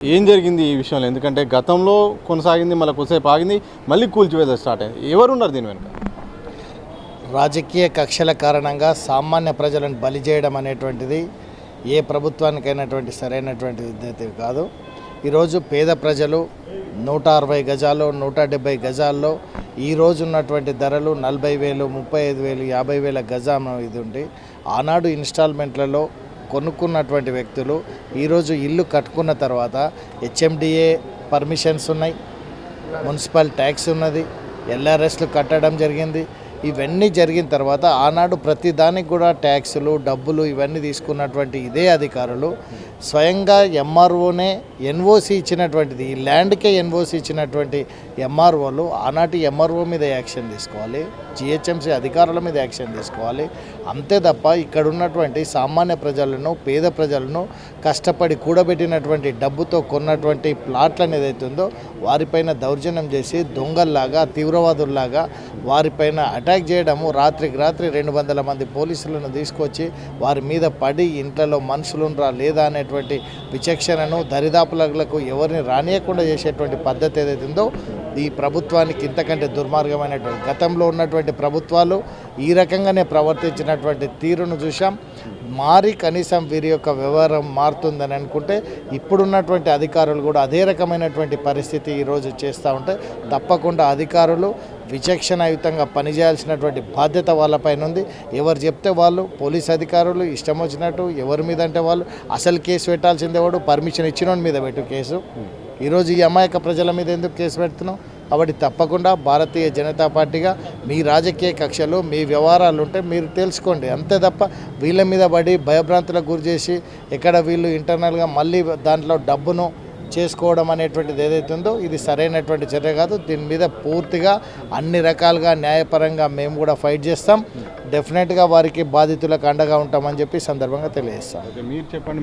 ఏం జరిగింది ఈ విషయంలో? ఎందుకంటే గతంలో కొనసాగింది, మళ్ళీ కొద్దిసేపు ఆగింది, మళ్ళీ కూల్చివేత స్టార్ట్ అయింది. ఎవరున్నారు దీని వెనుక? రాజకీయ కక్షల కారణంగా సామాన్య ప్రజలను బలి చేయడం అనేటువంటిది ఏ ప్రభుత్వానికైనటువంటి సరైనటువంటి విద్యత కాదు. ఈరోజు పేద ప్రజలు 160 గజాలు 170 గజాల్లో ఈరోజు ఉన్నటువంటి ధరలు 40,000, 35,000, 50,000 గజం ఇది ఉండి ఆనాడు ఇన్స్టాల్మెంట్లలో కొనుక్కున్నటువంటి వ్యక్తులు ఈరోజు ఇల్లు కట్టుకున్న తర్వాత హెచ్ఎండిఏ పర్మిషన్స్ ఉన్నాయి, మున్సిపల్ ట్యాక్స్ ఉన్నది, ఎల్ఆర్ఎస్లు కట్టడం జరిగింది. ఇవన్నీ జరిగిన తర్వాత ఆనాడు ప్రతి దానికి కూడా ట్యాక్సులు డబ్బులు ఇవన్నీ తీసుకున్నటువంటి ఇదే అధికారులు స్వయంగా ఎంఆర్ఓనే ఎన్ఓసి ఇచ్చినటువంటిది, ఈ ల్యాండ్కే ఎన్ఓసి ఇచ్చినటువంటి ఎంఆర్ఓలు ఆనాటి ఎంఆర్ఓ మీద యాక్షన్ తీసుకోవాలి, జిహెచ్ఎంసీ అధికారుల మీద యాక్షన్ తీసుకోవాలి. అంతే తప్ప ఇక్కడ ఉన్నటువంటి సామాన్య ప్రజలను పేద ప్రజలను కష్టపడి కూడబెట్టినటువంటి డబ్బుతో కొన్నటువంటి ప్లాట్లను ఏదైతుందో వారిపైన దౌర్జన్యం చేసి దొంగల్లాగా తీవ్రవాదుల్లాగా వారిపైన అటాక్ చేయడము, రాత్రికి రాత్రి 200 మంది పోలీసులను తీసుకొచ్చి వారి మీద పడి ఇంట్లో మనుషులుండ్రా లేదా అనేటువంటి విచక్షణను దరిదాపులకు ఎవరిని రానియకుండా చేసేటువంటి పద్ధతి ఏదైతుందో ఈ ప్రభుత్వానికి ఇంతకంటే దుర్మార్గమైనటువంటి గతంలో ఉన్నటువంటి ప్రభుత్వాలు ఈ రకంగానే ప్రవర్తించినటువంటి తీరును చూసాం. మారి కనీసం వీరి యొక్క వ్యవహారం మారుతుందని అనుకుంటే ఇప్పుడున్నటువంటి అధికారులు కూడా అదే రకమైనటువంటి పరిస్థితి ఈరోజు చేస్తూ ఉంటే తప్పకుండా అధికారులు విచక్షణయుతంగా పనిచేయాల్సినటువంటి బాధ్యత వాళ్ళపైన ఉంది. ఎవరు చెప్తే వాళ్ళు పోలీస్ అధికారులు ఇష్టం వచ్చినట్టు ఎవరి మీద అంటే వాళ్ళు అసలు కేసు పెట్టాల్సిందే, వాడు పర్మిషన్ ఇచ్చినోడి మీద పెట్టు కేసు. ఈరోజు ఈ అమాయక ప్రజల మీద ఎందుకు కేసు పెడుతున్నాం? కాబట్టి తప్పకుండా భారతీయ జనతా పార్టీగా మీ రాజకీయ కక్షలు మీ వ్యవహారాలు ఉంటే మీరు తెలుసుకోండి. అంతే తప్ప వీళ్ళ మీద పడి భయభ్రాంతులకు గురి చేసి ఎక్కడ వీళ్ళు ఇంటర్నల్గా మళ్ళీ దాంట్లో డబ్బును చేసుకోవడం అనేటువంటిది ఏదైతే ఉందో ఇది సరైనటువంటి చర్య కాదు. దీని మీద పూర్తిగా అన్ని రకాలుగా న్యాయపరంగా మేము కూడా ఫైట్ చేస్తాం. డెఫినెట్గా వారికి బాధితులకు అండగా ఉంటామని చెప్పి సందర్భంగా తెలియజేస్తాం. మీరు చెప్పండి.